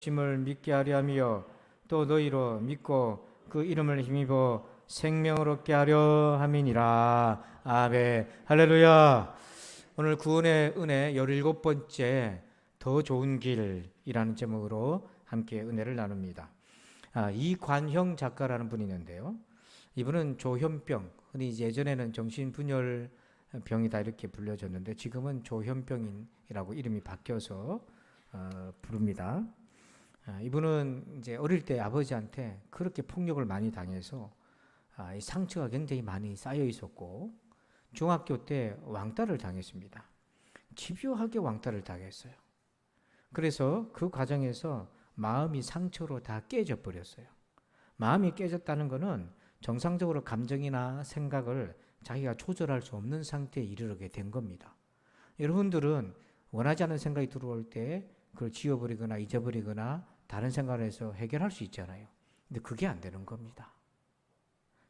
심을 믿게 하려 하며 또 너희로 믿고 그 이름을 힘입어 생명을 얻게 하려 함이니라. 아멘. 할렐루야. 오늘 구원의 은혜 17번째 더 좋은 길이라는 제목으로 함께 은혜를 나눕니다. 이관형 작가라는 분이 있는데요. 이분은 조현병, 흔히 예전에는 정신분열 병이다 이렇게 불려졌는데 지금은 조현병이라고 이름이 바뀌어서 부릅니다. 이분은 이제 어릴 때 아버지한테 그렇게 폭력을 많이 당해서 이 상처가 굉장히 많이 쌓여 있었고 중학교 때 왕따를 당했습니다. 집요하게 왕따를 당했어요. 그래서 그 과정에서 마음이 상처로 다 깨져 버렸어요. 마음이 깨졌다는 것은 정상적으로 감정이나 생각을 자기가 조절할 수 없는 상태에 이르게 된 겁니다. 여러분들은 원하지 않는 생각이 들어올 때 그걸 지워버리거나 잊어버리거나 다른 생각을 해서 해결할 수 있잖아요. 근데 그게 안 되는 겁니다.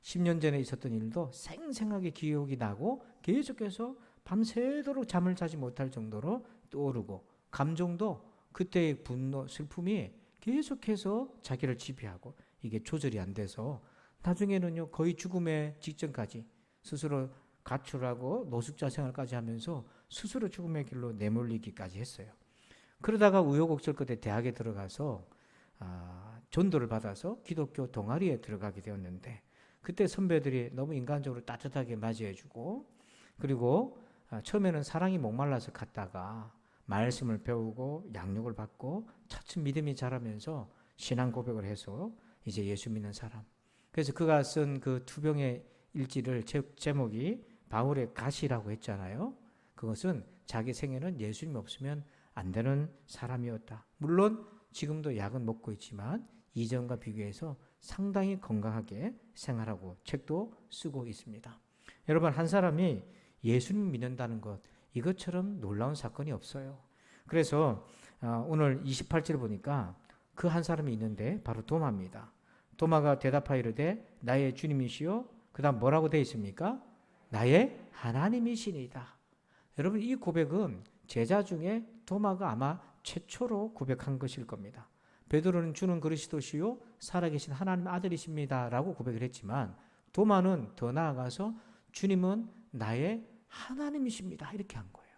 10년 전에 있었던 일도 생생하게 기억이 나고 계속해서 밤새도록 잠을 자지 못할 정도로 떠오르고 감정도 그때의 분노, 슬픔이 계속해서 자기를 지배하고 이게 조절이 안 돼서 나중에는요 거의 죽음의 직전까지 스스로 가출하고 노숙자 생활까지 하면서 스스로 죽음의 길로 내몰리기까지 했어요. 그러다가 우여곡절 끝에 대학에 들어가서 전도를 받아서 기독교 동아리에 들어가게 되었는데 그때 선배들이 너무 인간적으로 따뜻하게 맞이해주고 그리고 처음에는 사랑이 목말라서 갔다가 말씀을 배우고 양육을 받고 차츰 믿음이 자라면서 신앙 고백을 해서 이제 예수 믿는 사람. 그래서 그가 쓴 그 투병의 일지를 제목이 바울의 가시라고 했잖아요. 그것은 자기 생애는 예수님 없으면 안 되는 사람이었다. 물론 지금도 약은 먹고 있지만 이전과 비교해서 상당히 건강하게 생활하고 책도 쓰고 있습니다. 여러분 한 사람이 예수님 믿는다는 것 이것처럼 놀라운 사건이 없어요. 그래서 오늘 28절 보니까 그 한 사람이 있는데 바로 도마입니다. 도마가 대답하여 이르되 나의 주님이시요 그 다음 뭐라고 되어 있습니까? 나의 하나님이시니이다. 여러분 이 고백은 제자 중에 도마가 아마 최초로 고백한 것일 겁니다. 베드로는 주는 그리스도시요 살아계신 하나님 아들이십니다 라고 고백을 했지만 도마는 더 나아가서 주님은 나의 하나님이십니다 이렇게 한 거예요.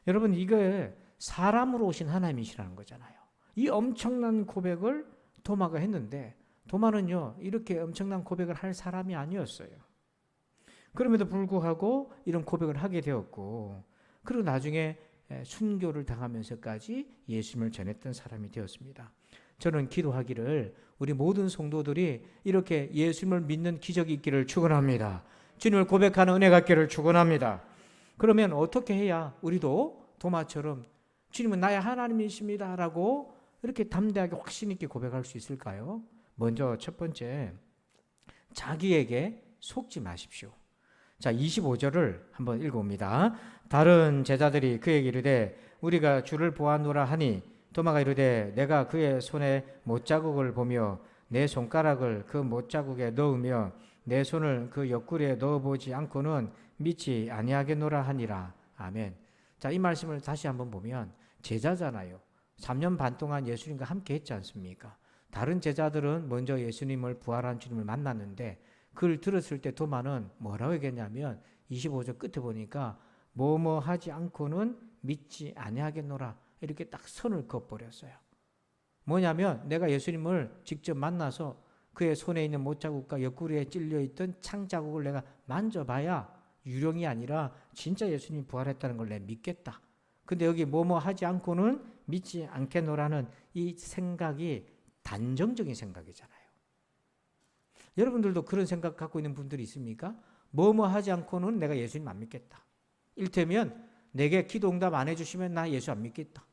여러분 이게 사람으로 오신 하나님이시라는 거잖아요. 이 엄청난 고백을 도마가 했는데 도마는요 이렇게 엄청난 고백을 할 사람이 아니었어요. 그럼에도 불구하고 이런 고백을 하게 되었고 그리고 나중에 순교를 당하면서까지 예수님을 전했던 사람이 되었습니다. 저는 기도하기를 우리 모든 성도들이 이렇게 예수님을 믿는 기적이 있기를 축원합니다. 주님을 고백하는 은혜가 있기를 축원합니다. 그러면 어떻게 해야 우리도 도마처럼 주님은 나의 하나님이십니다 라고 이렇게 담대하게 확신 있게 고백할 수 있을까요? 먼저 첫 번째, 자기에게 속지 마십시오. 자, 25절을 한번 읽어봅니다. 다른 제자들이 그에게 이르되 우리가 주를 보았노라 하니 도마가 이르되 내가 그의 손에 못자국을 보며 내 손가락을 그 못자국에 넣으며 내 손을 그 옆구리에 넣어보지 않고는 믿지 아니하겠노라 하니라. 아멘. 자, 이 말씀을 다시 한번 보면 제자잖아요. 3년 반 동안 예수님과 함께 했지 않습니까? 다른 제자들은 먼저 예수님을 부활한 주님을 만났는데 그걸 들었을 때 도마는 뭐라고 얘기했냐면 25절 끝에 보니까 뭐뭐 하지 않고는 믿지 아니하겠노라 이렇게 딱 선을 그어버렸어요. 뭐냐면 내가 예수님을 직접 만나서 그의 손에 있는 못자국과 옆구리에 찔려있던 창자국을 내가 만져봐야 유령이 아니라 진짜 예수님이 부활했다는 걸 내가 믿겠다. 근데 여기 뭐뭐 하지 않고는 믿지 않겠노라는 이 생각이 단정적인 생각이잖아요. 여러분들도 그런 생각 갖고 있는 분들이 있습니까? 뭐뭐 하지 않고는 내가 예수님 안 믿겠다. 일테면 내게 기도 응답 안 해주시면 나 예수 안 믿겠다.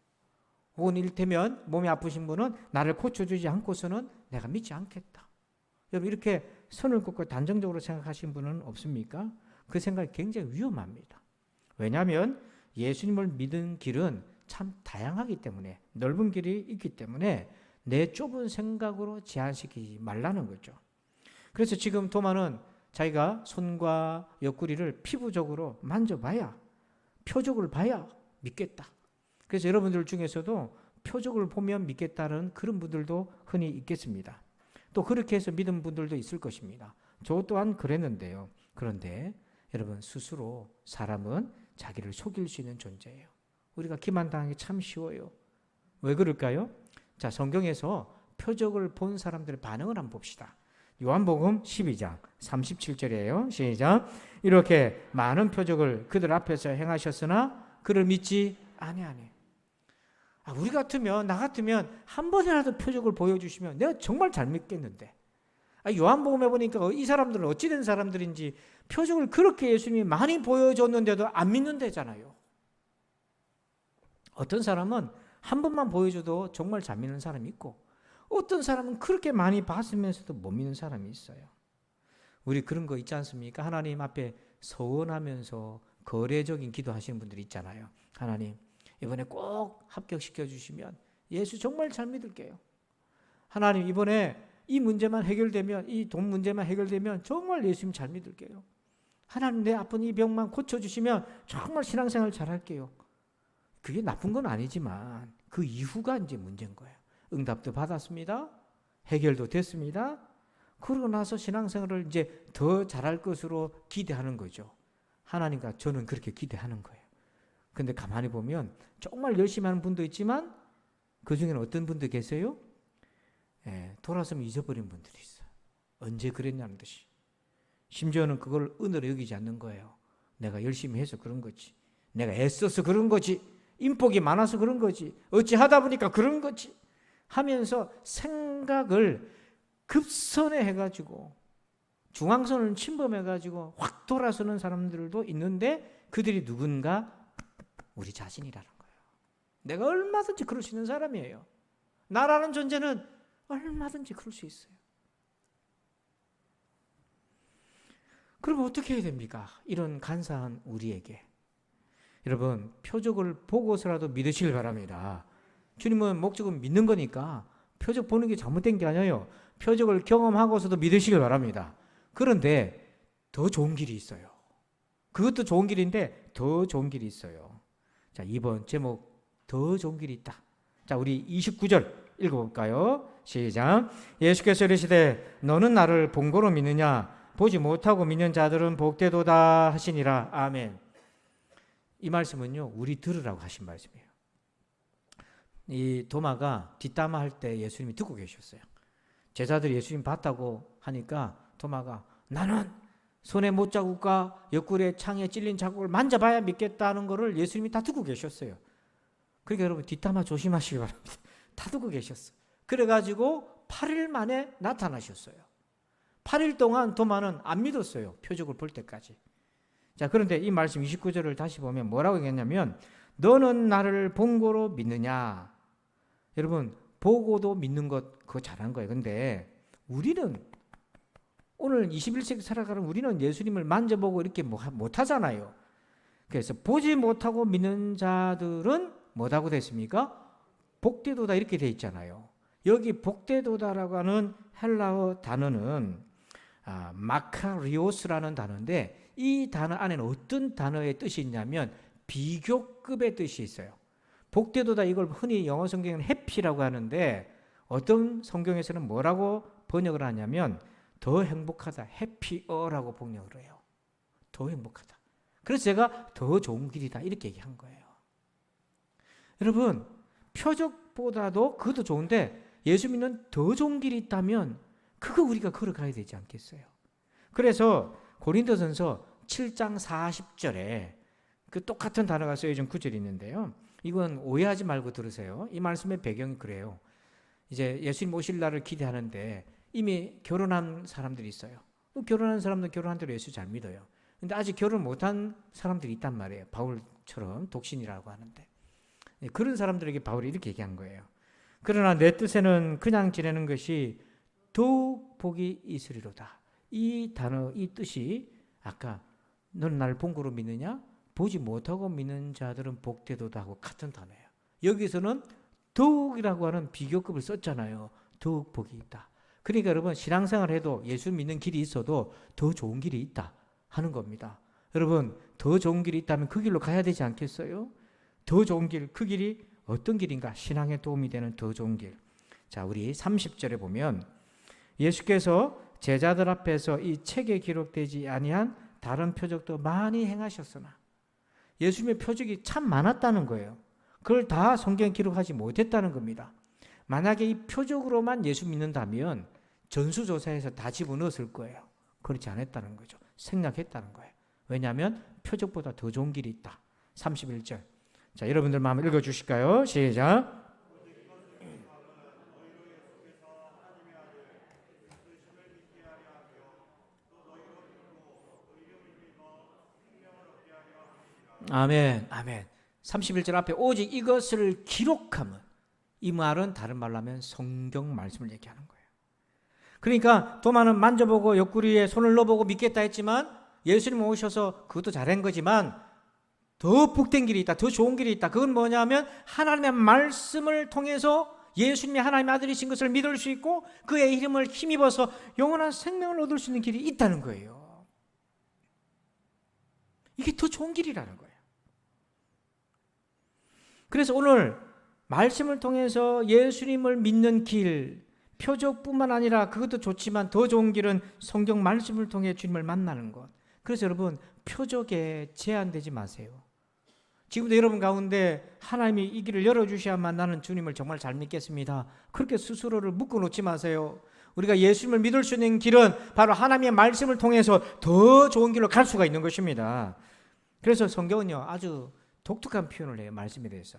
혹은 일테면 몸이 아프신 분은 나를 고쳐주지 않고서는 내가 믿지 않겠다. 여러분 이렇게 선을 긋고 단정적으로 생각하시는 분은 없습니까? 그 생각이 굉장히 위험합니다. 왜냐하면 예수님을 믿는 길은 참 다양하기 때문에 넓은 길이 있기 때문에 내 좁은 생각으로 제한시키지 말라는 거죠. 그래서 지금 도마는 자기가 손과 옆구리를 피부적으로 만져봐야 표적을 봐야 믿겠다. 그래서 여러분들 중에서도 표적을 보면 믿겠다는 그런 분들도 흔히 있겠습니다. 또 그렇게 해서 믿은 분들도 있을 것입니다. 저 또한 그랬는데요. 그런데 여러분, 스스로 사람은 자기를 속일 수 있는 존재예요. 우리가 기만당하기 참 쉬워요. 왜 그럴까요? 자, 성경에서 표적을 본 사람들의 반응을 한번 봅시다. 요한복음 12장 37절이에요. 시작. 이렇게 많은 표적을 그들 앞에서 행하셨으나 그를 믿지 아니하니. 우리 같으면, 나 같으면 한 번이라도 표적을 보여주시면 내가 정말 잘 믿겠는데, 요한복음에 보니까 이 사람들은 어찌된 사람들인지 표적을 그렇게 예수님이 많이 보여줬는데도 안 믿는다잖아요. 어떤 사람은 한 번만 보여줘도 정말 잘 믿는 사람이 있고, 어떤 사람은 그렇게 많이 봤으면서도 못 믿는 사람이 있어요. 우리 그런 거 있지 않습니까? 하나님 앞에 서원하면서 거래적인 기도하시는 분들이 있잖아요. 하나님, 이번에 꼭 합격시켜 주시면 예수 정말 잘 믿을게요. 하나님, 이번에 이 문제만 해결되면, 이 돈 문제만 해결되면 정말 예수님 잘 믿을게요. 하나님, 내 아픈 이 병만 고쳐주시면 정말 신앙생활 잘할게요. 그게 나쁜 건 아니지만 그 이후가 이제 문제인 거예요. 응답도 받았습니다. 해결도 됐습니다. 그러고 나서 신앙생활을 이제 더 잘할 것으로 기대하는 거죠. 하나님과 저는 그렇게 기대하는 거예요. 근데 가만히 보면 정말 열심히 하는 분도 있지만 그 중에는 어떤 분도 계세요? 돌아서면 잊어버린 분들이 있어요. 언제 그랬냐는 듯이. 심지어는 그걸 은혜로 여기지 않는 거예요. 내가 열심히 해서 그런 거지. 내가 애써서 그런 거지. 인복이 많아서 그런 거지. 어찌 하다 보니까 그런 거지. 하면서 생각을 급선회 해가지고 중앙선을 침범해가지고 확 돌아서는 사람들도 있는데 그들이 누군가? 우리 자신이라는 거예요. 내가 얼마든지 그럴 수 있는 사람이에요. 나라는 존재는 얼마든지 그럴 수 있어요. 그럼 어떻게 해야 됩니까? 이런 간사한 우리에게. 여러분, 표적을 보고서라도 믿으시길 바랍니다. 주님은 목적은 믿는 거니까 표적 보는 게 잘못된 게 아니에요. 표적을 경험하고서도 믿으시길 바랍니다. 그런데 더 좋은 길이 있어요. 그것도 좋은 길인데 더 좋은 길이 있어요. 자, 2번 제목, 더 좋은 길이 있다. 자, 우리 29절 읽어볼까요? 시작. 예수께서 이르시되 너는 나를 본고로 믿느냐? 보지 못하고 믿는 자들은 복되도다 하시니라. 아멘. 이 말씀은요, 우리 들으라고 하신 말씀이에요. 이 도마가 뒷담화 할 때 예수님이 듣고 계셨어요. 제자들이 예수님 봤다고 하니까 도마가 나는 손에 못자국과 옆구리에 창에 찔린 자국을 만져봐야 믿겠다는 것을 예수님이 다 듣고 계셨어요. 그러니까 여러분, 뒷담화 조심하시기 바랍니다. 다 듣고 계셨어요. 그래가지고 8일 만에 나타나셨어요. 8일 동안 도마는 안 믿었어요. 표적을 볼 때까지. 자, 그런데 이 말씀 29절을 다시 보면 뭐라고 얘기했냐면 너는 나를 본고로 믿느냐? 여러분, 보고도 믿는 것 그거 잘한 거예요. 근데 우리는 오늘 21세기 살아가는 우리는 예수님을 만져보고 이렇게 못하잖아요. 그래서 보지 못하고 믿는 자들은 뭐라고 됐습니까? 복되도다 이렇게 돼 있잖아요. 여기 복되도다라고 하는 헬라어 단어는 마카리오스라는 단어인데 이 단어 안에는 어떤 단어의 뜻이 있냐면 비교급의 뜻이 있어요. 복되도다 이걸 흔히 영어 성경에는 해피라고 하는데 어떤 성경에서는 뭐라고 번역을 하냐면 더 행복하다, 해피어라고 번역을 해요. 더 행복하다. 그래서 제가 더 좋은 길이다 이렇게 얘기한 거예요. 여러분, 표적보다도 그것도 좋은데 예수 믿는 더 좋은 길이 있다면 그거 우리가 걸어가야 되지 않겠어요? 그래서 고린도전서 7장 40절에 그 똑같은 단어가 쓰여진 구절이 있는데요. 이건 오해하지 말고 들으세요. 이 말씀의 배경이 그래요. 이제 예수님 오실 날을 기대하는데 이미 결혼한 사람들이 있어요. 결혼한 사람들은 결혼한 대로 예수 잘 믿어요. 근데 아직 결혼 못한 사람들이 있단 말이에요. 바울처럼 독신이라고 하는데. 그런 사람들에게 바울이 이렇게 얘기한 거예요. 그러나 내 뜻에는 그냥 지내는 것이 더욱 복이 있으리로다. 이 단어, 이 뜻이 아까 너는 나를 본고로 믿느냐? 보지 못하고 믿는 자들은 복되도다 하고 같은 단어예요. 여기서는 더욱이라고 하는 비교급을 썼잖아요. 더욱 복이 있다. 그러니까 여러분, 신앙생활 해도 예수 믿는 길이 있어도 더 좋은 길이 있다 하는 겁니다. 여러분, 더 좋은 길이 있다면 그 길로 가야 되지 않겠어요? 더 좋은 길, 그 길이 어떤 길인가? 신앙에 도움이 되는 더 좋은 길. 자, 우리 30절에 보면 예수께서 제자들 앞에서 이 책에 기록되지 아니한 다른 표적도 많이 행하셨으나, 예수님의 표적이 참 많았다는 거예요. 그걸 다 성경에 기록하지 못했다는 겁니다. 만약에 이 표적으로만 예수 믿는다면 전수조사에서 다 집어넣었을 거예요. 그렇지 않았다는 거죠. 생략했다는 거예요. 왜냐하면 표적보다 더 좋은 길이 있다. 31절. 자, 여러분들 한번 읽어주실까요? 시작. 아멘, 아멘. 31절 앞에 오직 이것을 기록하면, 이 말은 다른 말로 하면 성경 말씀을 얘기하는 거예요. 그러니까 도마는 만져보고 옆구리에 손을 넣어보고 믿겠다 했지만, 예수님 오셔서 그것도 잘한 거지만 더 복된 길이 있다, 더 좋은 길이 있다. 그건 뭐냐면 하나님의 말씀을 통해서 예수님이 하나님의 아들이신 것을 믿을 수 있고 그의 이름을 힘입어서 영원한 생명을 얻을 수 있는 길이 있다는 거예요. 이게 더 좋은 길이라는 거예요. 그래서 오늘 말씀을 통해서 예수님을 믿는 길, 표적뿐만 아니라 그것도 좋지만 더 좋은 길은 성경 말씀을 통해 주님을 만나는 것. 그래서 여러분, 표적에 제한되지 마세요. 지금도 여러분 가운데 하나님이 이 길을 열어주셔야만 나는 주님을 정말 잘 믿겠습니다, 그렇게 스스로를 묶어놓지 마세요. 우리가 예수님을 믿을 수 있는 길은 바로 하나님의 말씀을 통해서 더 좋은 길로 갈 수가 있는 것입니다. 그래서 성경은요, 아주 독특한 표현을 해요. 말씀에 대해서.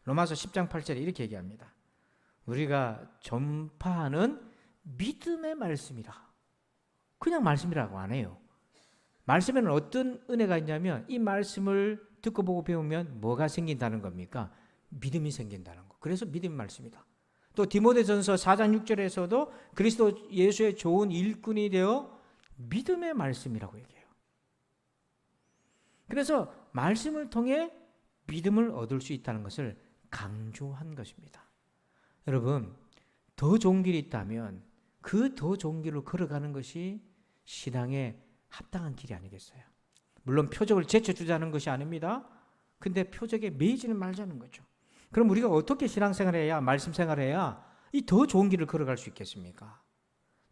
로마서 10장 8절에 이렇게 얘기합니다. 우리가 전파하는 믿음의 말씀이라. 그냥 말씀이라고 안 해요. 말씀에는 어떤 은혜가 있냐면 이 말씀을 듣고 보고 배우면 뭐가 생긴다는 겁니까? 믿음이 생긴다는 거. 그래서 믿음의 말씀이다. 또 디모데전서 4장 6절에서도 그리스도 예수의 좋은 일꾼이 되어 믿음의 말씀이라고 얘기해요. 그래서 말씀을 통해 믿음을 얻을 수 있다는 것을 강조한 것입니다. 여러분, 더 좋은 길이 있다면 그 더 좋은 길로 걸어가는 것이 신앙에 합당한 길이 아니겠어요? 물론 표적을 제쳐주자는 것이 아닙니다. 근데 표적에 매이지는 말자는 거죠. 그럼 우리가 어떻게 신앙생활을 해야, 말씀 생활을 해야 이 더 좋은 길을 걸어갈 수 있겠습니까?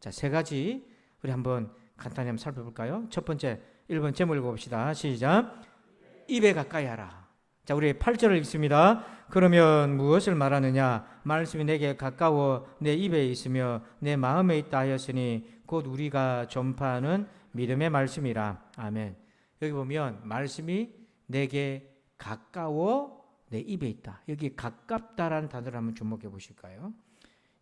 자, 세 가지 우리 한번 간단히 한번 살펴볼까요? 첫 번째, 1번 제목 읽어봅시다. 시작. 입에 가까이 하라. 자, 우리 8절을 읽습니다. 그러면 무엇을 말하느냐? 말씀이 내게 가까워 내 입에 있으며 내 마음에 있다 하였으니 곧 우리가 전파하는 믿음의 말씀이라. 아멘. 여기 보면 말씀이 내게 가까워 내 입에 있다. 여기 가깝다라는 단어를 한번 주목해 보실까요?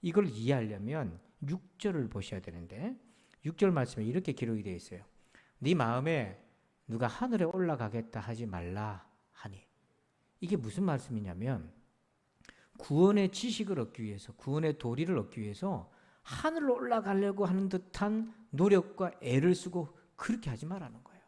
이걸 이해하려면 6절을 보셔야 되는데 6절 말씀에 이렇게 기록이 되어 있어요. 네 마음에 누가 하늘에 올라가겠다 하지 말라 하니. 이게 무슨 말씀이냐면 구원의 지식을 얻기 위해서, 구원의 도리를 얻기 위해서 하늘로 올라가려고 하는 듯한 노력과 애를 쓰고 그렇게 하지 말라는 거예요.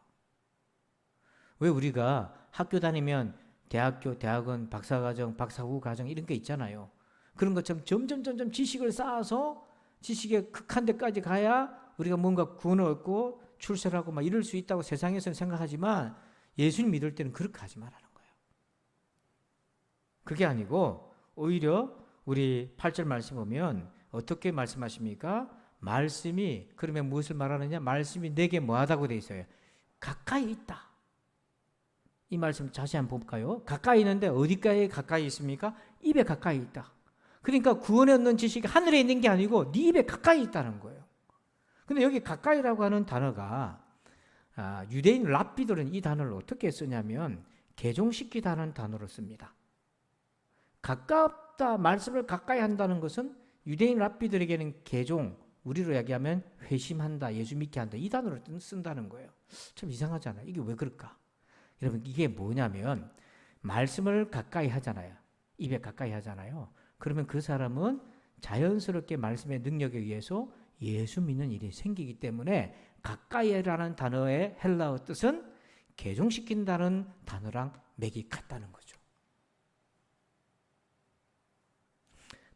왜 우리가 학교 다니면 대학교, 대학원, 박사과정, 박사후 과정 이런 게 있잖아요. 그런 것처럼 점점 지식을 쌓아서 지식의 극한 데까지 가야 우리가 뭔가 구원을 얻고 출세하고 막 이럴 수 있다고 세상에서는 생각하지만 예수님 믿을 때는 그렇게 하지 말라는 거예요. 그게 아니고 오히려 우리 8절 말씀 보면 어떻게 말씀하십니까? 말씀이 그러면 무엇을 말하느냐? 말씀이 내게 뭐하다고 돼 있어요? 가까이 있다. 이 말씀 자세히 한번 볼까요? 가까이 있는데 어디까지 가까이 있습니까? 입에 가까이 있다. 그러니까 구원에 얻는 지식이 하늘에 있는 게 아니고 네 입에 가까이 있다는 거예요. 근데 여기 가까이라고 하는 단어가 유대인 랍비들은 이 단어를 어떻게 쓰냐면 개종시키다는 단어로 씁니다. 가깝다, 말씀을 가까이 한다는 것은 유대인 랍비들에게는 개종, 우리로 얘기하면 회심한다, 예수 믿게 한다, 이 단어를 쓴다는 거예요. 참 이상하잖아요. 이게 왜 그럴까? 여러분, 이게 뭐냐면 말씀을 가까이 하잖아요. 입에 가까이 하잖아요. 그러면 그 사람은 자연스럽게 말씀의 능력에 의해서 예수 믿는 일이 생기기 때문에 가까이라는 단어의 헬라어 뜻은 개종시킨다는 단어랑 맥이 같다는 거죠.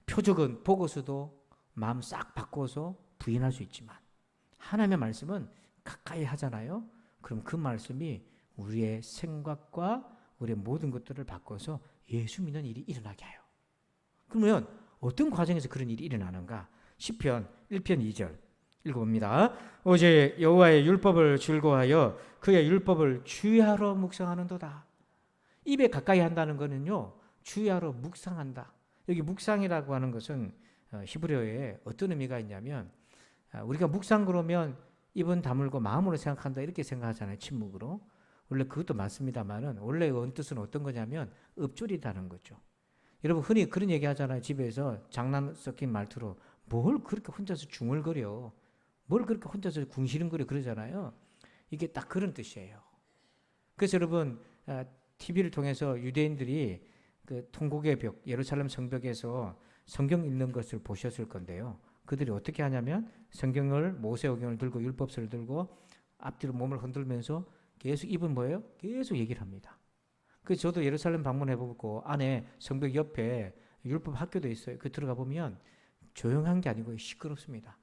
표적은 보고서도 마음 싹 바꿔서 부인할 수 있지만 하나님의 말씀은 가까이 하잖아요. 그럼 그 말씀이 우리의 생각과 우리의 모든 것들을 바꿔서 예수 믿는 일이 일어나게 하여. 그러면 어떤 과정에서 그런 일이 일어나는가? 시편 1편 2절 읽어봅니다. 오직 여호와의 율법을 즐거워하여 그의 율법을 주야로 묵상하는도다. 입에 가까이 한다는 것은요, 주야로 묵상한다. 여기 묵상이라고 하는 것은 히브리어에 어떤 의미가 있냐면, 우리가 묵상 그러면 입은 다물고 마음으로 생각한다 이렇게 생각하잖아요. 침묵으로. 원래 그것도 맞습니다만은 원래 뜻은 어떤 거냐면 읊조리다는 거죠. 여러분 흔히 그런 얘기 하잖아요. 집에서 장난 섞인 말투로 뭘 그렇게 혼자서 중얼거려, 뭘 그렇게 혼자서 궁시렁거려 그러잖아요. 이게 딱 그런 뜻이에요. 그래서 여러분 TV를 통해서 유대인들이 그 통곡의 벽, 예루살렘 성벽에서 성경 읽는 것을 보셨을 건데요. 그들이 어떻게 하냐면 성경을, 모세오경을 들고 율법서를 들고 앞뒤로 몸을 흔들면서 계속 입은 뭐예요? 계속 얘기를 합니다. 그래서 저도 예루살렘 방문해보고 안에 성벽 옆에 율법 학교도 있어요. 그 들어가 보면 조용한 게 아니고 시끄럽습니다.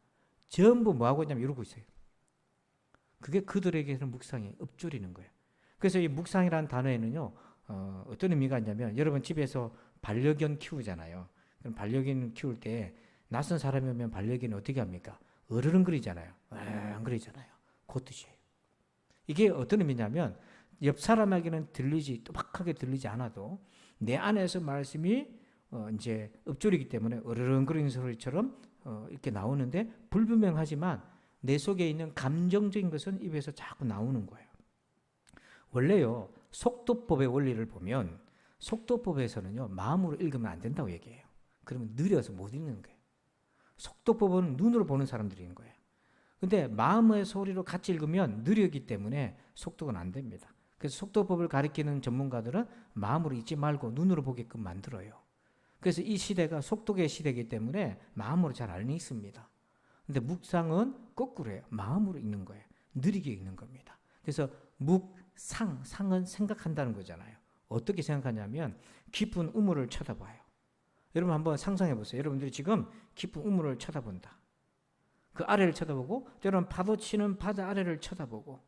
전부 뭐하고 있냐면 이러고 있어요. 그게 그들에게는 묵상이 읊조리는 거예요. 그래서 이 묵상이라는 단어에는요, 어떤 의미가 있냐면 여러분 집에서 반려견 키우잖아요. 그럼 반려견 키울 때 낯선 사람이 오면 반려견이 어떻게 합니까? 으르렁거리잖아요. 안 그러잖아요. 그 뜻이에요. 이게 어떤 의미냐면 옆 사람에게는 또박하게 들리지 않아도 내 안에서 말씀이 이제 읊조리기 때문에 으르렁거리는 소리처럼 이렇게 나오는데 불분명하지만 내 속에 있는 감정적인 것은 입에서 자꾸 나오는 거예요. 원래요, 속도법의 원리를 보면 속도법에서는요, 마음으로 읽으면 안 된다고 얘기해요. 그러면 느려서 못 읽는 거예요. 속도법은 눈으로 보는 사람들이 있는 거예요. 근데 마음의 소리로 같이 읽으면 느리기 때문에 속도가 안 됩니다. 그래서 속도법을 가리키는 전문가들은 마음으로 읽지 말고 눈으로 보게끔 만들어요. 그래서 이 시대가 속도의 시대이기 때문에 마음으로 잘 안 읽습니다. 근데 묵상은 거꾸로 해요. 마음으로 읽는 거예요. 느리게 읽는 겁니다. 그래서 상은 생각한다는 거잖아요. 어떻게 생각하냐면 깊은 우물을 쳐다봐요. 여러분 한번 상상해 보세요. 여러분들이 지금 깊은 우물을 쳐다본다. 그 아래를 쳐다보고 때로는 파도 치는 바다 아래를 쳐다보고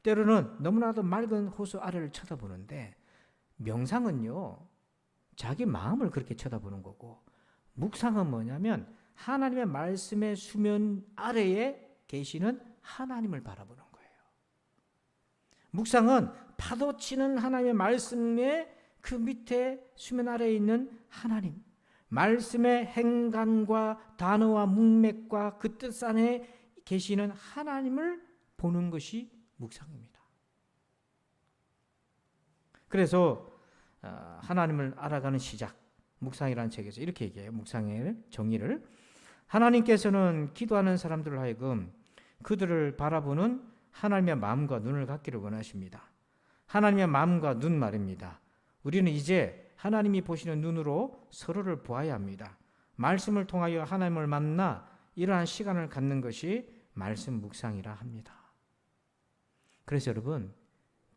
때로는 너무나도 맑은 호수 아래를 쳐다보는데 명상은요, 자기 마음을 그렇게 쳐다보는 거고 묵상은 뭐냐면 하나님의 말씀의 수면 아래에 계시는 하나님을 바라보는 거예요. 묵상은 파도 치는 하나님의 말씀의 그 밑에 수면 아래에 있는 하나님, 말씀의 행간과 단어와 문맥과 그 뜻 안에 계시는 하나님을 보는 것이 묵상입니다. 그래서 하나님을 알아가는 시작, 묵상이라는 책에서 이렇게 얘기해요. 묵상의 정의를. 하나님께서는 기도하는 사람들을 하여금 그들을 바라보는 하나님의 마음과 눈을 갖기를 원하십니다. 하나님의 마음과 눈 말입니다. 우리는 이제 하나님이 보시는 눈으로 서로를 보아야 합니다. 말씀을 통하여 하나님을 만나 이러한 시간을 갖는 것이 말씀 묵상이라 합니다. 그래서 여러분,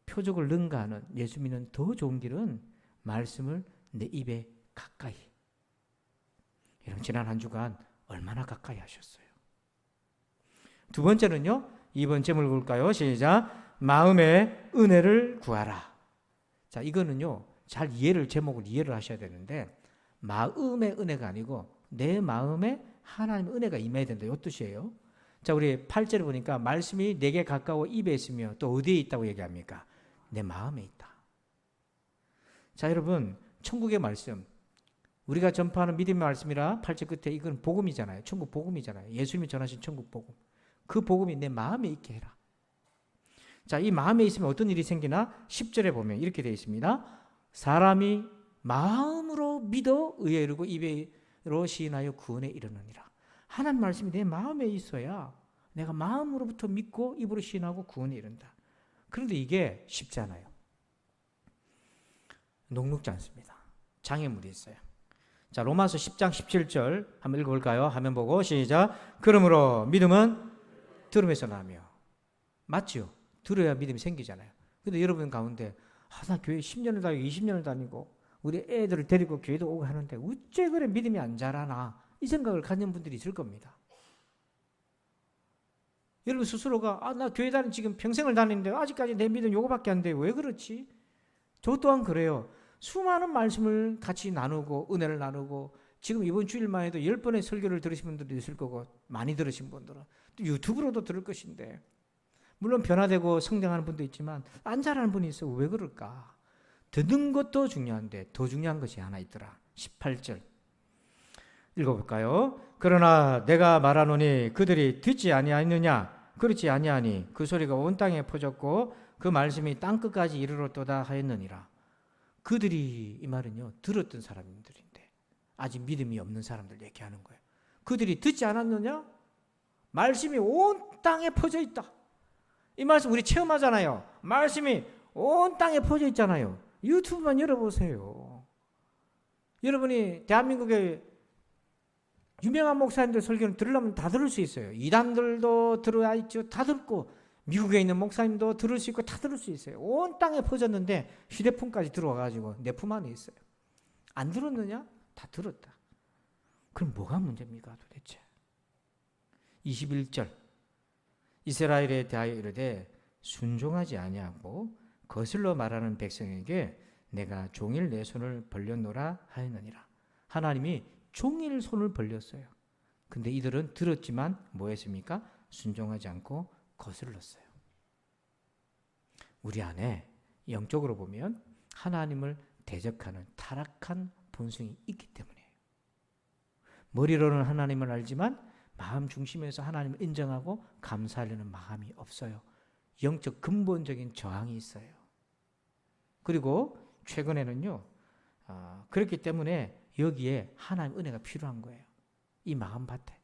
표적을 능가하는 예수 믿는 더 좋은 길은 말씀을 내 입에 가까이. 여러분 지난 한 주간 얼마나 가까이 하셨어요? 두 번째는요, 이번 제목을 볼까요? 시작. 마음의 은혜를 구하라. 자, 이거는요, 제목을 이해를 하셔야 되는데, 마음의 은혜가 아니고 내 마음에 하나님의 은혜가 임해야 된다. 이 뜻이에요. 자, 우리 8절에 보니까 말씀이 내게 가까워 입에 있으며 또 어디에 있다고 얘기합니까? 내 마음에 있다. 자, 여러분, 천국의 말씀, 우리가 전파하는 믿음의 말씀이라 8절 끝에 이건 복음이잖아요. 천국 복음이잖아요. 예수님이 전하신 천국 복음. 그 복음이 내 마음에 있게 해라. 자, 이 마음에 있으면 어떤 일이 생기나? 10절에 보면 이렇게 되어 있습니다. 사람이 마음으로 믿어 의에 이르고 입으로 시인하여 구원에 이르느니라. 하나님 말씀이 내 마음에 있어야 내가 마음으로부터 믿고 입으로 시인하고 구원에 이른다. 그런데 이게 쉽지 않아요. 녹록지 않습니다. 장애물이 있어요. 자, 로마서 10장 17절 한번 읽어볼까요? 화면 보고 시작. 그러므로 믿음은 들음에서 나며. 맞죠? 들어야 믿음이 생기잖아요. 근데 여러분 가운데 나 교회 10년을 다니고 20년을 다니고 우리 애들을 데리고 교회도 오고 하는데 어째 그래 믿음이 안 자라나, 이 생각을 갖는 분들이 있을 겁니다. 여러분 스스로가 나 교회 다니는 지금 평생을 다니는데 아직까지 내 믿음 요거밖에 안 돼. 왜 그렇지? 저 또한 그래요. 수많은 말씀을 같이 나누고 은혜를 나누고 지금 이번 주일만 해도 10번의 설교를 들으신 분들도 있을 거고 많이 들으신 분들은 또 유튜브로도 들을 것인데 물론 변화되고 성장하는 분도 있지만 안 잘하는 분이 있어. 왜 그럴까? 듣는 것도 중요한데 더 중요한 것이 하나 있더라. 18절 읽어볼까요? 그러나 내가 말하노니 그들이 듣지 아니하느냐? 그렇지 아니하니 그 소리가 온 땅에 퍼졌고 그 말씀이 땅끝까지 이르렀도다 하였느니라. 그들이 이 말은요 들었던 사람들인데 아직 믿음이 없는 사람들 얘기하는 거예요. 그들이 듣지 않았느냐? 말씀이 온 땅에 퍼져 있다. 이 말씀 우리 체험하잖아요. 말씀이 온 땅에 퍼져 있잖아요. 유튜브만 열어보세요. 여러분이 대한민국의 유명한 목사님들 설교는 들으려면 다 들을 수 있어요. 이단들도 들어야 있죠. 다 듣고 미국에 있는 목사님도 들을 수 있고 다 들을 수 있어요. 온 땅에 퍼졌는데 휴대폰까지 들어와가지고 내 품 안에 있어요. 안 들었느냐? 다 들었다. 그럼 뭐가 문제입니까 도대체? 21절 이스라엘에 대하여 이르되 순종하지 아니하고 거슬러 말하는 백성에게 내가 종일 내 손을 벌렸노라 하였느니라. 하나님이 종일 손을 벌렸어요. 근데 이들은 들었지만 뭐 했습니까? 순종하지 않고 거슬렀어요. 우리 안에 영적으로 보면 하나님을 대적하는 타락한 본성이 있기 때문이에요. 머리로는 하나님을 알지만 마음 중심에서 하나님을 인정하고 감사하려는 마음이 없어요. 영적 근본적인 저항이 있어요. 그리고 최근에는요, 그렇기 때문에 여기에 하나님 은혜가 필요한 거예요. 이 마음밭에.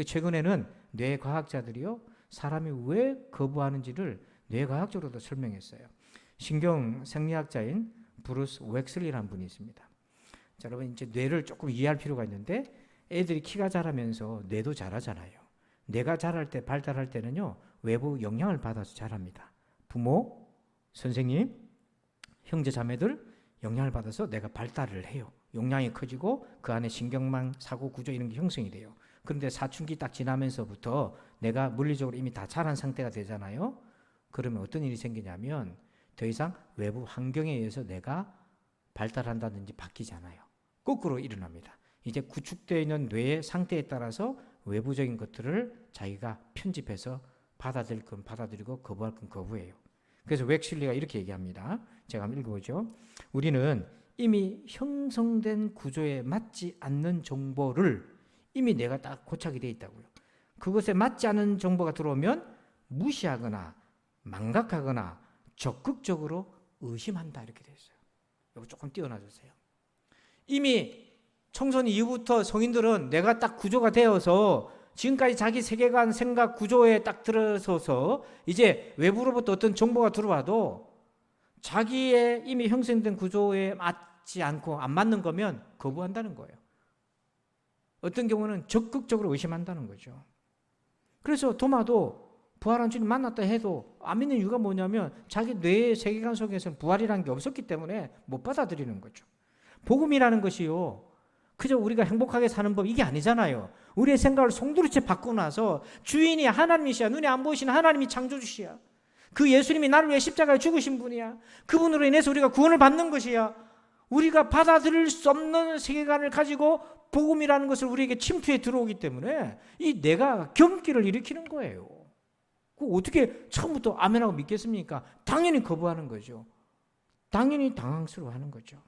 최근에는 뇌과학자들이요, 사람이 왜 거부하는지를 뇌과학적으로도 설명했어요. 신경 생리학자인 브루스 웩슬리라는 분이 있습니다. 자, 여러분 이제 뇌를 조금 이해할 필요가 있는데 애들이 키가 자라면서 뇌도 자라잖아요. 뇌가 자랄 때 발달할 때는요 외부 영향을 받아서 자랍니다. 부모, 선생님, 형제 자매들 영향을 받아서 뇌가 발달을 해요. 용량이 커지고 그 안에 신경망, 사고 구조 이런 게 형성이 돼요. 그런데 사춘기 딱 지나면서부터 내가 물리적으로 이미 다 자란 상태가 되잖아요. 그러면 어떤 일이 생기냐면 더 이상 외부 환경에 의해서 내가 발달한다든지 바뀌지 않아요. 거꾸로 일어납니다. 이제 구축되어 있는 뇌의 상태에 따라서 외부적인 것들을 자기가 편집해서 받아들일 건 받아들이고 거부할 건 거부해요. 그래서 웩실리가 이렇게 얘기합니다. 제가 한번 읽어보죠. 우리는 이미 형성된 구조에 맞지 않는 정보를 이미 내가 딱 고착이 되어 있다고요. 그것에 맞지 않은 정보가 들어오면 무시하거나 망각하거나 적극적으로 의심한다 이렇게 되어 있어요. 이거 조금 띄워놔주세요. 이미 청소년 이후부터 성인들은 내가 딱 구조가 되어서 지금까지 자기 세계관, 생각, 구조에 딱 들어서서 이제 외부로부터 어떤 정보가 들어와도 자기의 이미 형성된 구조에 맞지 않고 안 맞는 거면 거부한다는 거예요. 어떤 경우는 적극적으로 의심한다는 거죠. 그래서 도마도 부활한 주님 만났다 해도 안 믿는 이유가 뭐냐면 자기 뇌의 세계관 속에서는 부활이라는 게 없었기 때문에 못 받아들이는 거죠. 복음이라는 것이요, 그저 우리가 행복하게 사는 법 이게 아니잖아요. 우리의 생각을 송두리째 바꾸고 나서 주인이 하나님이시야. 눈에 안 보이시는 하나님이 창조주시야. 그 예수님이 나를 위해 십자가에 죽으신 분이야. 그분으로 인해서 우리가 구원을 받는 것이야. 우리가 받아들일 수 없는 세계관을 가지고 복음이라는 것을 우리에게 침투해 들어오기 때문에 이 내가 경기를 일으키는 거예요. 어떻게 처음부터 아멘하고 믿겠습니까? 당연히 거부하는 거죠. 당연히 당황스러워하는 거죠.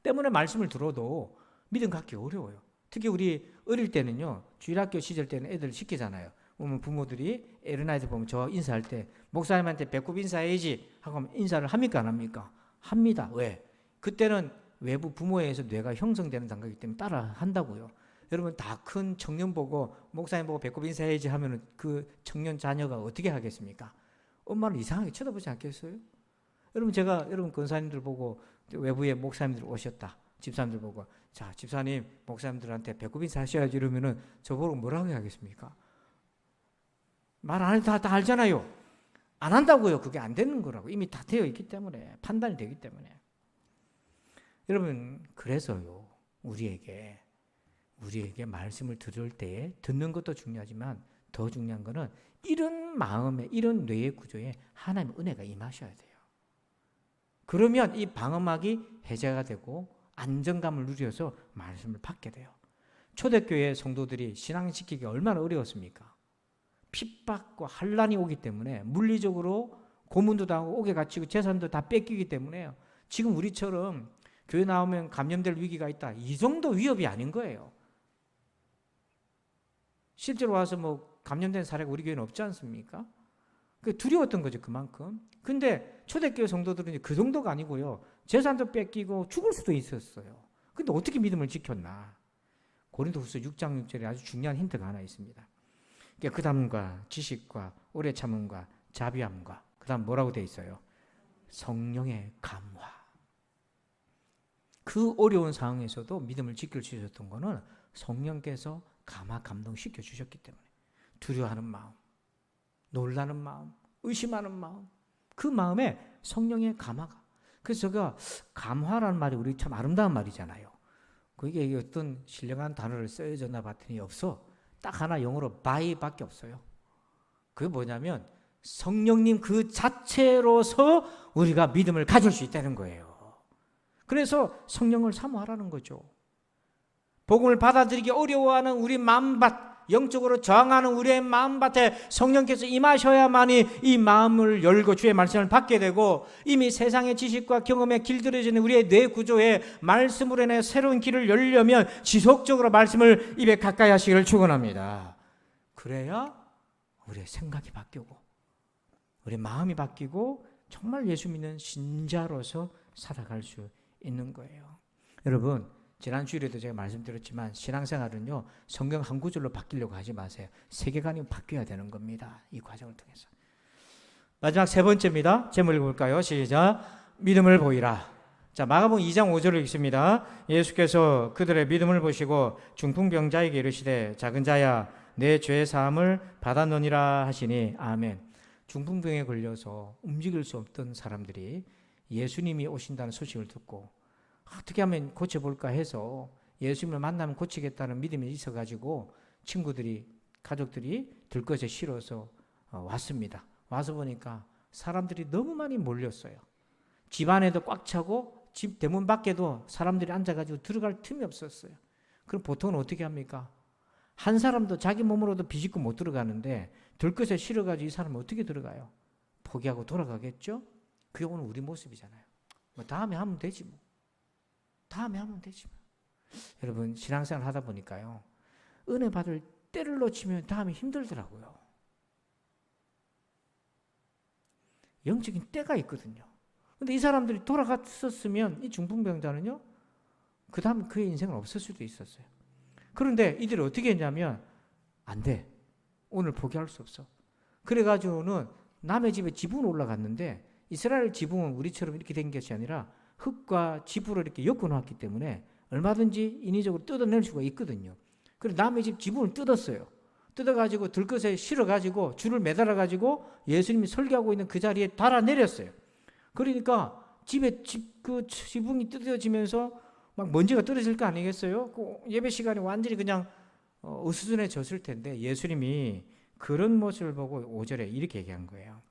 때문에 말씀을 들어도 믿음 갖기 어려워요. 특히 우리 어릴 때는요, 주일학교 시절 때는 애들 시키잖아요. 오면 부모들이 어린아이들 보면 저 인사할 때 목사님한테 배꼽 인사해야지 하고 인사를 합니까 안 합니까? 합니다. 왜? 그때는 외부 부모에 의해서 뇌가 형성되는 단계이기 때문에 따라 한다고요. 여러분 다 큰 청년 보고 목사님 보고 배꼽 인사해야지 하면은 그 청년 자녀가 어떻게 하겠습니까? 엄마를 이상하게 쳐다보지 않겠어요? 여러분 제가 여러분 권사님들 보고 외부에 목사님들 오셨다. 집사님들 보고 자 집사님 목사님들한테 배꼽 인사하셔야지 이러면은 저보고 뭐라고 하겠습니까? 말 안 해도 다 알잖아요. 안 한다고요. 그게 안 되는 거라고. 이미 다 되어 있기 때문에 판단이 되기 때문에. 여러분 그래서요 우리에게 말씀을 들을 때에 듣는 것도 중요하지만 더 중요한 거는 이런 마음에 이런 뇌의 구조에 하나님의 은혜가 임하셔야 돼요. 그러면 이 방어막이 해제가 되고 안정감을 누려서 말씀을 받게 돼요. 초대교회 성도들이 신앙시키기 얼마나 어려웠습니까? 핍박과 환란이 오기 때문에 물리적으로 고문도 당하고 옥에 갇히고 재산도 다 뺏기기 때문에요. 지금 우리처럼 교회 나오면 감염될 위기가 있다. 이 정도 위협이 아닌 거예요. 실제로 와서 뭐 감염된 사례가 우리 교회는 없지 않습니까? 두려웠던 거죠, 그만큼. 근데 초대교회 성도들은 그 정도가 아니고요. 재산도 뺏기고 죽을 수도 있었어요. 근데 어떻게 믿음을 지켰나? 고린도후서 6장 6절에 아주 중요한 힌트가 하나 있습니다. 그다음과 지식과 오래 참음과 자비함과 그다음 뭐라고 돼 있어요? 성령의 감화. 그 어려운 상황에서도 믿음을 지킬 수 있었던 거는 성령께서 감화 감동시켜 주셨기 때문에 두려워하는 마음, 놀라는 마음, 의심하는 마음, 그 마음에 성령의 감화가. 그래서 제가 감화라는 말이 우리 참 아름다운 말이잖아요. 그게 어떤 신령한 단어를 써야졌나 봤더니 없어. 딱 하나 영어로 by밖에 없어요. 그게 뭐냐면 성령님 그 자체로서 우리가 믿음을 가질 수 있다는 거예요. 그래서 성령을 사모하라는 거죠. 복음을 받아들이기 어려워하는 우리 마음밭, 영적으로 저항하는 우리의 마음밭에 성령께서 임하셔야만이 이 마음을 열고 주의 말씀을 받게 되고, 이미 세상의 지식과 경험에 길들여지는 우리의 뇌 구조에 말씀으로 인해 새로운 길을 열려면 지속적으로 말씀을 입에 가까이 하시기를 축원합니다. 그래야 우리의 생각이 바뀌고 우리 마음이 바뀌고 정말 예수 믿는 신자로서 살아갈 수 있는 거예요. 여러분, 지난 주일에도 제가 말씀드렸지만 신앙생활은요, 성경 한 구절로 바뀌려고 하지 마세요. 세계관이 바뀌어야 되는 겁니다. 이 과정을 통해서. 마지막 세 번째입니다. 제목 읽어볼까요? 시작. 믿음을 보이라. 자, 마가복음 2장 5절을 읽습니다. 예수께서 그들의 믿음을 보시고 중풍병자에게 이르시되 작은 자야 내 죄 사함을 받았느니라 하시니 아멘. 중풍병에 걸려서 움직일 수 없던 사람들이 예수님이 오신다는 소식을 듣고 어떻게 하면 고쳐볼까 해서 예수님을 만나면 고치겠다는 믿음이 있어가지고 친구들이, 가족들이 들것에 실어서 왔습니다. 와서 보니까 사람들이 너무 많이 몰렸어요. 집 안에도 꽉 차고 집 대문 밖에도 사람들이 앉아가지고 들어갈 틈이 없었어요. 그럼 보통은 어떻게 합니까? 한 사람도 자기 몸으로도 비집고 못 들어가는데 들것에 실어가지고 이 사람은 어떻게 들어가요? 포기하고 돌아가겠죠? 그게 오늘 우리 모습이잖아요. 뭐 다음에 하면 되지 뭐. 다음에 하면 되지 뭐. 여러분, 신앙생활 하다 보니까요, 은혜 받을 때를 놓치면 다음에 힘들더라고요. 영적인 때가 있거든요. 근데 이 사람들이 돌아갔었으면 이 중풍병자는요, 그 다음 그의 인생은 없을 수도 있었어요. 그런데 이들이 어떻게 했냐면, 안 돼. 오늘 포기할 수 없어. 그래가지고는 남의 집에 지붕을 올라갔는데, 이스라엘 지붕은 우리처럼 이렇게 된 것이 아니라 흙과 지붕을 이렇게 엮어놓았기 때문에 얼마든지 인위적으로 뜯어낼 수가 있거든요. 그래서 남의 집 지붕을 뜯었어요. 뜯어가지고 들것에 실어가지고 줄을 매달아가지고 예수님이 설교하고 있는 그 자리에 달아내렸어요. 그러니까 그 지붕이 뜯어지면서 막 먼지가 떨어질 거 아니겠어요? 그 예배 시간에 완전히 그냥 어수선해졌을 텐데 예수님이 그런 모습을 보고 5절에 이렇게 얘기한 거예요.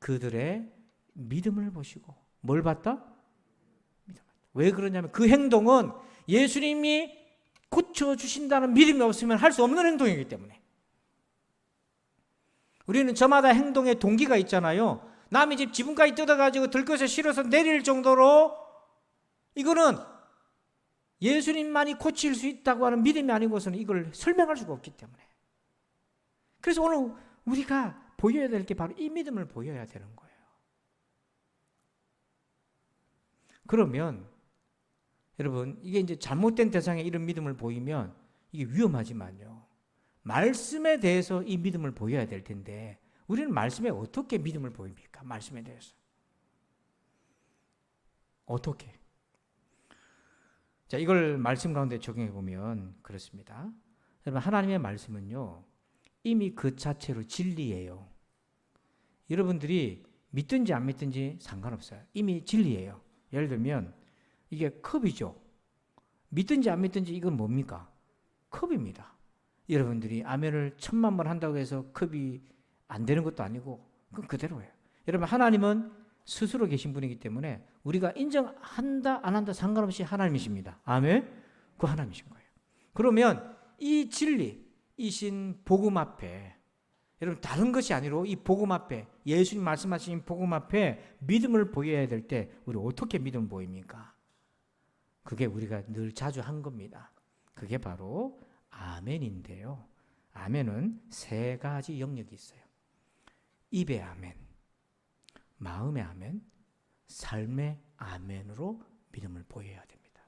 그들의 믿음을 보시고 뭘 봤다? 왜 그러냐면 그 행동은 예수님이 고쳐주신다는 믿음이 없으면 할 수 없는 행동이기 때문에. 우리는 저마다 행동에 동기가 있잖아요. 남의 집 지붕까지 뜯어가지고 들것에 실어서 내릴 정도로 이거는 예수님만이 고칠 수 있다고 하는 믿음이 아니고서는 이걸 설명할 수가 없기 때문에. 그래서 오늘 우리가 보여야 될 게 바로 이 믿음을 보여야 되는 거예요. 그러면 여러분, 이게 이제 잘못된 대상에 이런 믿음을 보이면 이게 위험하지만요, 말씀에 대해서 이 믿음을 보여야 될 텐데 우리는 말씀에 어떻게 믿음을 보입니까? 말씀에 대해서 어떻게? 자, 이걸 말씀 가운데 적용해 보면 그렇습니다. 여러분, 하나님의 말씀은요, 이미 그 자체로 진리예요. 여러분들이 믿든지 안 믿든지 상관없어요. 이미 진리예요. 예를 들면 이게 컵이죠. 믿든지 안 믿든지 이건 뭡니까? 컵입니다. 여러분들이 아멘을 1000만 번 한다고 해서 컵이 안 되는 것도 아니고 그건 그대로예요. 여러분, 하나님은 스스로 계신 분이기 때문에 우리가 인정한다 안 한다 상관없이 하나님이십니다. 아멘. 그 하나님이신 거예요. 그러면 이 진리이신 복음 앞에, 여러분 다른 것이 아니로 이 복음 앞에, 예수님 말씀하신 복음 앞에 믿음을 보여야 될 때 우리 어떻게 믿음을 보입니까? 그게 우리가 늘 자주 한 겁니다. 그게 바로 아멘인데요. 아멘은 세 가지 영역이 있어요. 입의 아멘, 마음의 아멘, 삶의 아멘으로 믿음을 보여야 됩니다.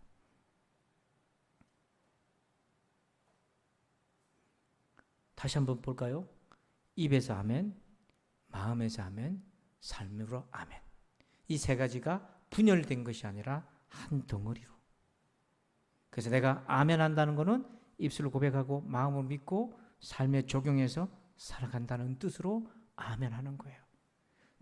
다시 한번 볼까요? 입에서 아멘, 마음에서 아멘, 삶으로 아멘. 이 세 가지가 분열된 것이 아니라 한 덩어리로. 그래서 내가 아멘 한다는 것은 입술로 고백하고 마음으로 믿고 삶에 적용해서 살아간다는 뜻으로 아멘 하는 거예요.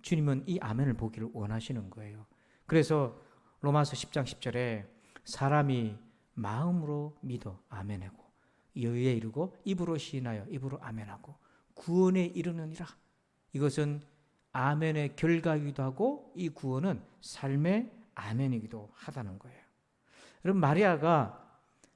주님은 이 아멘을 보기를 원하시는 거예요. 그래서 로마서 10장 10절에 사람이 마음으로 믿어 아멘하고 여의에 이르고 입으로 시인하여 입으로 아멘하고 구원에 이르느니라. 이것은 아멘의 결과이기도 하고 이 구원은 삶의 아멘이기도 하다는 거예요. 여러분, 마리아가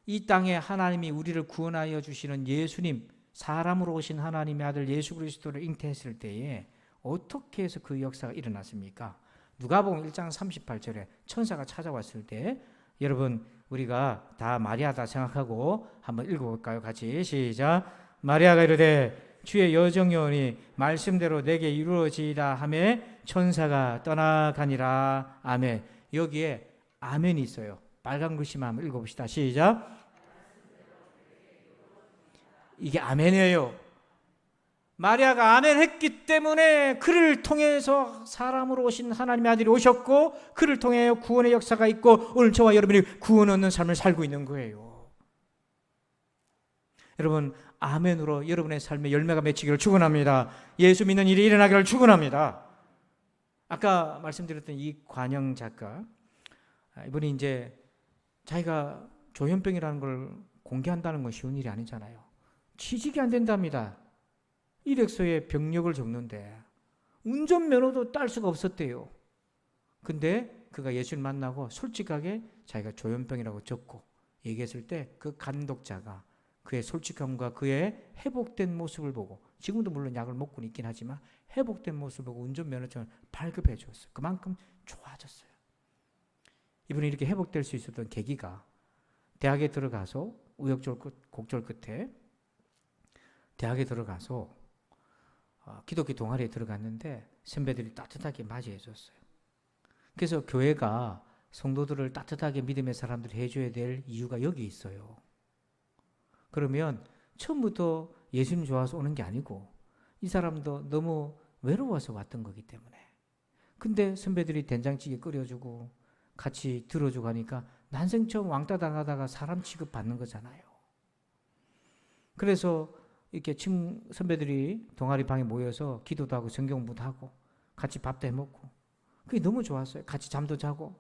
이 땅에 하나님이 우리를 구원하여 주시는 예수님, 사람으로 오신 하나님의 아들 예수 그리스도를 잉태했을 때에 어떻게 해서 그 역사가 일어났습니까? 누가복음 1장 38절에 천사가 찾아왔을 때, 여러분 우리가 다 마리아다 생각하고 한번 읽어볼까요? 같이 시작. 마리아가 이르되 주의 여정여원이 말씀대로 내게 이루어지이다 하며 천사가 떠나가니라. 아멘. 여기에 아멘이 있어요. 빨간 글씨만 한번 읽어봅시다. 시작. 이게 아멘이에요. 마리아가 아멘 했기 때문에 그를 통해서 사람으로 오신 하나님의 아들이 오셨고 그를 통해 구원의 역사가 있고 오늘 저와 여러분이 구원 얻는 삶을 살고 있는 거예요. 여러분, 아멘으로 여러분의 삶에 열매가 맺히기를 축원합니다. 예수 믿는 일이 일어나기를 축원합니다. 아까 말씀드렸던 이 관영 작가, 이분이 이제 자기가 조현병이라는 걸 공개한다는 건 쉬운 일이 아니잖아요. 취직이 안 된답니다. 이력서에 병력을 적는데 운전면허도 딸 수가 없었대요. 근데 그가 예수를 만나고 솔직하게 자기가 조현병이라고 적고 얘기했을 때 그 감독자가 그의 솔직함과 그의 회복된 모습을 보고, 지금도 물론 약을 먹고는 있긴 하지만 회복된 모습을 보고 운전면허증을 발급해 줬어요. 그만큼 좋아졌어요. 이분이 이렇게 회복될 수 있었던 계기가 대학에 들어가서 우여곡절 끝에 대학에 들어가서 기독교 동아리에 들어갔는데 선배들이 따뜻하게 맞이해 줬어요. 그래서 교회가 성도들을 따뜻하게 믿음의 사람들이 해줘야 될 이유가 여기 있어요. 그러면 처음부터 예수님 좋아서 오는 게 아니고 이 사람도 너무 외로워서 왔던 거기 때문에. 근데 선배들이 된장찌개 끓여주고 같이 들어주고 하니까 난생 처음 왕따 당하다가 사람 취급 받는 거잖아요. 그래서 이렇게 선배들이 동아리 방에 모여서 기도도 하고 성경 공부도 하고 같이 밥도 해먹고 그게 너무 좋았어요. 같이 잠도 자고.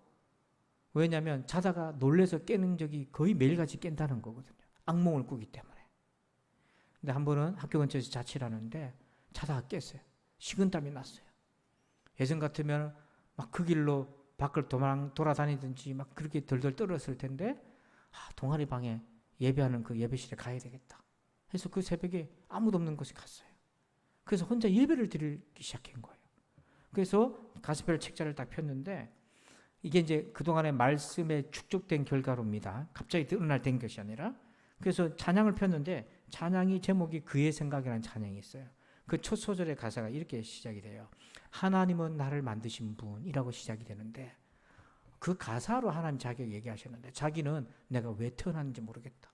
왜냐하면 자다가 놀래서 깨는 적이 거의 매일같이 깬다는 거거든요. 악몽을 꾸기 때문에. 근데 한 번은 학교 근처에서 자취를 하는데 자다가 깼어요. 식은땀이 났어요. 예전 같으면 막 그 길로 밖을 돌아다니든지 막 그렇게 덜덜 떨었을 텐데 동아리 방에 예배하는 그 예배실에 가야 되겠다 해서 그 새벽에 아무도 없는 곳에 갔어요. 그래서 혼자 예배를 드리기 시작한 거예요. 그래서 가스펠 책자를 딱 폈는데 이게 이제 그동안의 말씀에 축적된 결과로입니다. 갑자기 드러날 된 것이 아니라. 그래서 찬양을 폈는데 찬양이 제목이 그의 생각이라는 찬양이 있어요. 그 첫 소절의 가사가 이렇게 시작이 돼요. 하나님은 나를 만드신 분이라고 시작이 되는데 그 가사로 하나님 자기가 얘기하셨는데 자기는 내가 왜 태어났는지 모르겠다.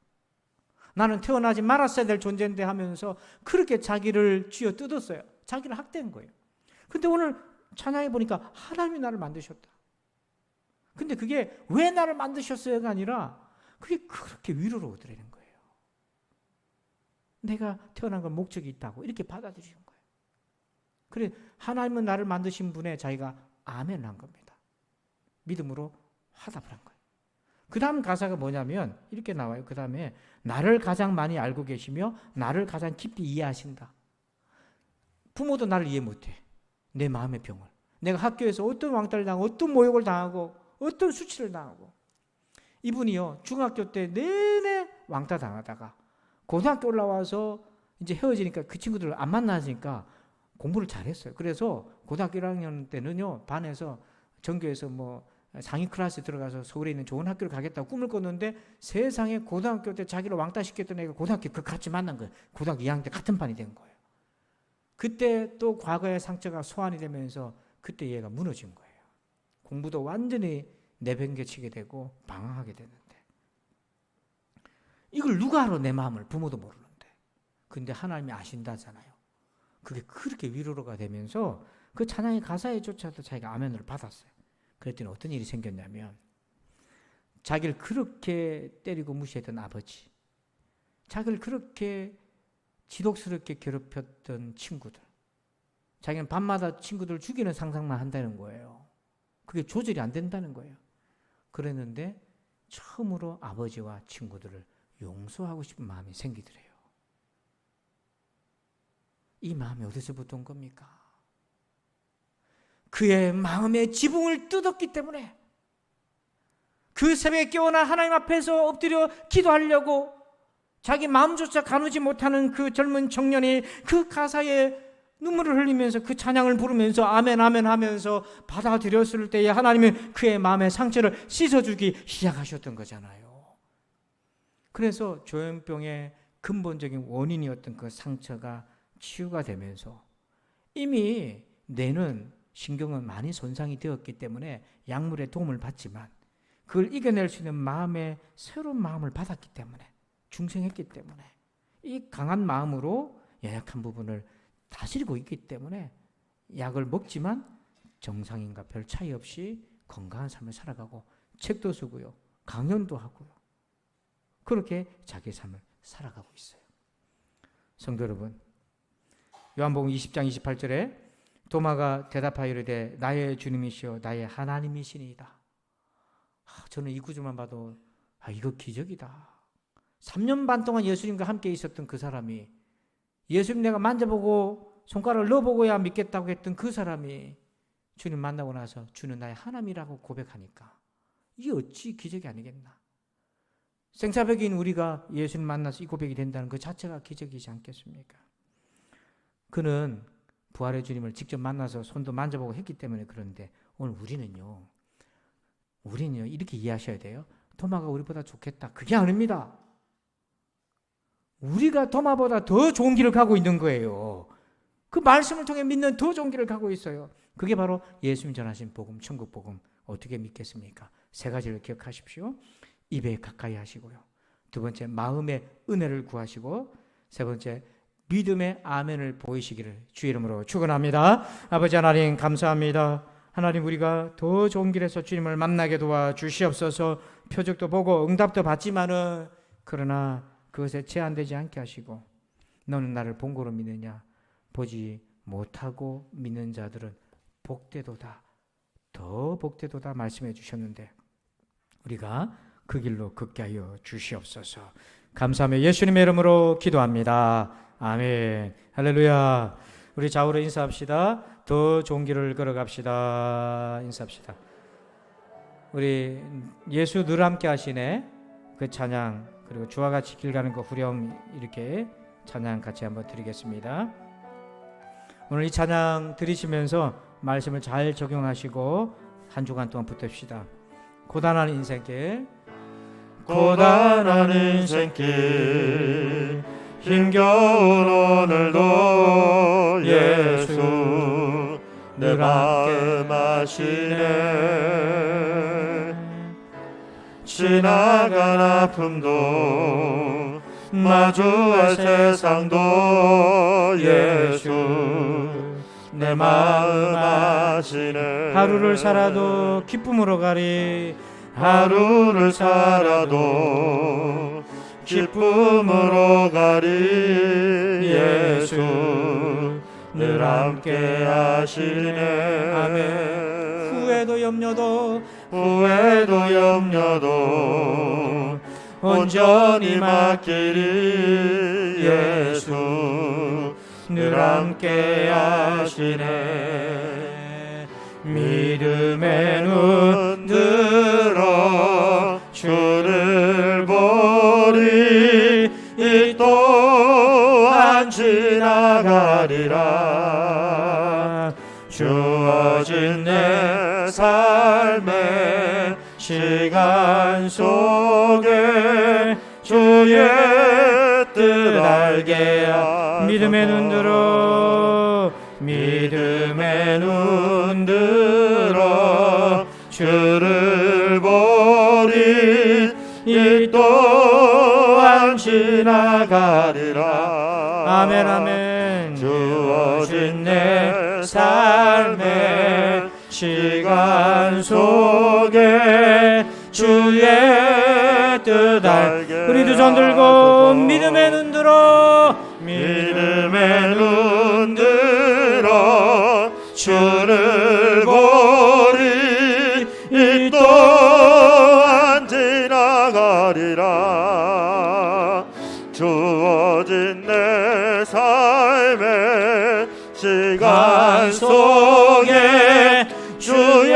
나는 태어나지 말았어야 될 존재인데 하면서 그렇게 자기를 쥐어 뜯었어요. 자기를 학대한 거예요. 근데 오늘 찬양해 보니까 하나님이 나를 만드셨다. 근데 그게 왜 나를 만드셨어요가 아니라 그게 그렇게 위로로 오더라는 거예요. 내가 태어난 건 목적이 있다고 이렇게 받아들이는 거예요. 그래 하나님은 나를 만드신 분에 자기가 아멘을 한 겁니다. 믿음으로 화답을 한 거예요. 그 다음 가사가 뭐냐면 이렇게 나와요. 그 다음에 나를 가장 많이 알고 계시며 나를 가장 깊이 이해하신다. 부모도 나를 이해 못해. 내 마음의 병을. 내가 학교에서 어떤 왕따를 당하고 어떤 모욕을 당하고 어떤 수치를 당하고, 이분이요 중학교 때 내내 왕따 당하다가 고등학교 올라와서 이제 헤어지니까 그 친구들을 안 만나니까 공부를 잘했어요. 그래서 고등학교 1학년 때는요 반에서 전교에서 뭐 상위 클래스에 들어가서 서울에 있는 좋은 학교를 가겠다고 꿈을 꿨는데, 세상에 고등학교 때 자기를 왕따시켰던 애가 고등학교 그 같이 만난 거예요. 고등학교 2학년 때 같은 반이 된 거예요. 그때 또 과거의 상처가 소환이 되면서 그때 얘가 무너진 거예요. 공부도 완전히 내팽개치게 되고 방황하게 되는데, 이걸 누가 알아? 내 마음을. 부모도 모르는데. 근데 하나님이 아신다잖아요. 그게 그렇게 위로가 되면서 그 찬양의 가사에조차도 자기가 아멘을 받았어요. 그랬더니 어떤 일이 생겼냐면, 자기를 그렇게 때리고 무시했던 아버지, 자기를 그렇게 지독스럽게 괴롭혔던 친구들, 자기는 밤마다 친구들 죽이는 상상만 한다는 거예요. 그게 조절이 안 된다는 거예요. 그랬는데 처음으로 아버지와 친구들을 용서하고 싶은 마음이 생기더래요. 이 마음이 어디서부터 온 겁니까? 그의 마음의 지붕을 뜯었기 때문에, 그 새벽에 깨어나 하나님 앞에서 엎드려 기도하려고 자기 마음조차 가누지 못하는 그 젊은 청년이 그 가사에 눈물을 흘리면서 그 찬양을 부르면서 아멘 아멘 하면서 받아들였을 때에 하나님은 그의 마음의 상처를 씻어주기 시작하셨던 거잖아요. 그래서 조현병의 근본적인 원인이었던 그 상처가 치유가 되면서, 이미 뇌는 신경은 많이 손상이 되었기 때문에 약물의 도움을 받지만 그걸 이겨낼 수 있는 마음의 새로운 마음을 받았기 때문에, 중생했기 때문에, 이 강한 마음으로 연약한 부분을 다스리고 있기 때문에 약을 먹지만 정상인과 별 차이 없이 건강한 삶을 살아가고 책도 쓰고요, 강연도 하고요, 그렇게 자기 삶을 살아가고 있어요. 성도 여러분, 요한복음 20장 28절에 도마가 대답하여 이르되 나의 주님이시여 나의 하나님이시니이다. 저는 이 구절만 봐도 이거 기적이다. 3년 반 동안 예수님과 함께 있었던 그 사람이, 예수님 내가 만져보고 손가락을 넣어보고야 믿겠다고 했던 그 사람이 주님 만나고 나서 주는 나의 하나님이라고 고백하니까 이게 어찌 기적이 아니겠나. 생사벽인 우리가 예수님 만나서 이 고백이 된다는 그 자체가 기적이지 않겠습니까? 그는 부활의 주님을 직접 만나서 손도 만져보고 했기 때문에 그런데, 오늘 우리는요 이렇게 이해하셔야 돼요. 도마가 우리보다 좋겠다, 그게 아닙니다. 우리가 도마보다 더 좋은 길을 가고 있는 거예요. 그 말씀을 통해 믿는 더 좋은 길을 가고 있어요. 그게 바로 예수님 전하신 복음, 천국 복음. 어떻게 믿겠습니까? 세 가지를 기억하십시오. 입에 가까이 하시고요, 두 번째 마음의 은혜를 구하시고, 세 번째 믿음의 아멘을 보이시기를 주의 이름으로 축원합니다. 아버지 하나님 감사합니다. 하나님, 우리가 더 좋은 길에서 주님을 만나게 도와주시옵소서. 표적도 보고 응답도 받지만은, 그러나 그것에 제한되지 않게 하시고, 너는 나를 본고로 믿느냐? 보지 못하고 믿는 자들은 복되도다, 더 복되도다 말씀해 주셨는데, 우리가 그 길로 걷게 하여 주시옵소서. 감사하며 예수님의 이름으로 기도합니다. 아멘. 할렐루야. 우리 좌우로 인사합시다. 더 좋은 길을 걸어갑시다. 인사합시다. 우리 예수 늘 함께 하시네 그 찬양, 그리고 주와 같이 길 가는 그 후렴, 이렇게 찬양 같이 한번 드리겠습니다. 오늘 이 찬양 들으시면서 말씀을 잘 적용하시고 한 주간 동안 붙듭시다. 고단한 인생길, 고단한 인생길, 힘겨운 오늘도 예수 내 마음 아시네. 지나간 아픔도 마주할 세상도 예수 내 마음 아시네. 하루를 살아도 기쁨으로 가리, 하루를 살아도 기쁨으로 가리. 예수 늘 함께 하시네. 아멘. 후회도 염려도 온전히 맡기리. 예수 늘 함께 하시네. 믿음의 눈 들어 주를 보리 이 또한 지나가리라. 주어진 내 삶의 시간 속에 주의 뜻 알게 믿음의 눈 들어 믿음의 눈 들어 주를 보리 이 또한 지나가리라. 아멘 아멘. 주어진 내 삶의 시간 속에 주의 뜻 알게 우리 두 손 들고 믿음의 눈 들어 믿음의 눈 들어 주를 보리 이 또한 지나가리라. 주어진 내 삶의 시간 속에 주의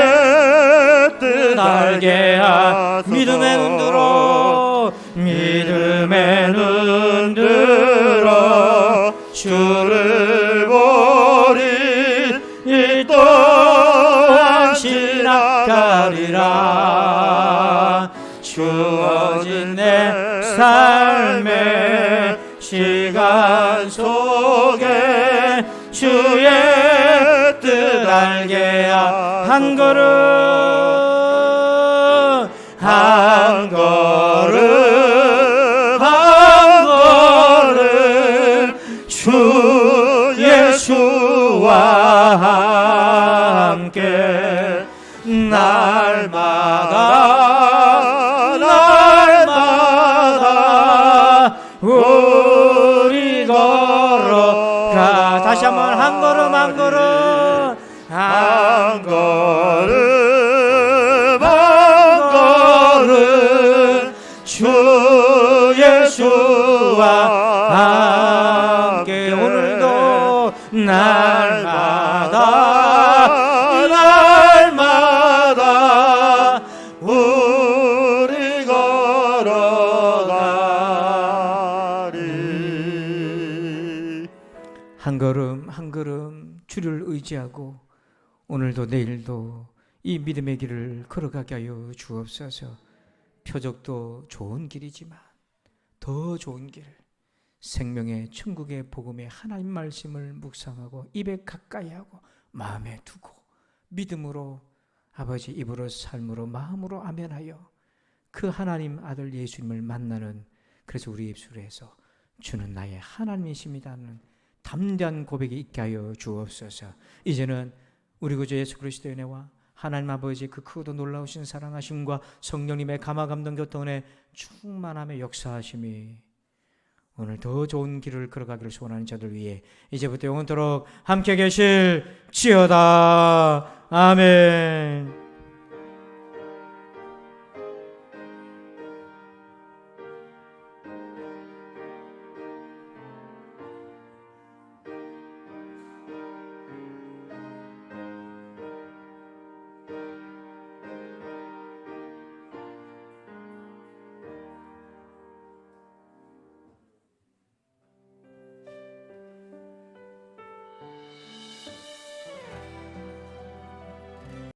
뜻 알게 하소서. 믿음의 눈 들어 믿음의 눈 들어 주를 보리 이 또한 지나가리라. 주어진 내 삶의 시간 속에 주의 뜻 알게 한 걸음 한 걸음 한 걸음 주 예수와 함께 날마다 우리 걸어가. 다시 한번 한 걸음 한 걸음 한 걸음 한 걸음 주 예수와 함께 오늘도 날마다 우리 걸어가리. 한 걸음 한 걸음 주를 의지하고 오늘도 내일도 이 믿음의 길을 걸어가게 하여 주옵소서. 표적도 좋은 길이지만 더 좋은 길, 생명의 천국의 복음의 하나님 말씀을 묵상하고 입에 가까이 하고 마음에 두고 믿음으로 아버지 입으로 삶으로 마음으로 아멘하여 그 하나님 아들 예수님을 만나는, 그래서 우리 입술에서 주는 나의 하나님이십니다는 담대한 고백이 있게 하여 주옵소서. 이제는 우리 구주 예수 그리스도의 은혜와 하나님 아버지의 그 크고도 놀라우신 사랑하심과 성령님의 감화감동 교통의 충만함의 역사하심이 오늘 더 좋은 길을 걸어가기를 소원하는 자들 위해 이제부터 영원토록 함께 계실지어다. 아멘.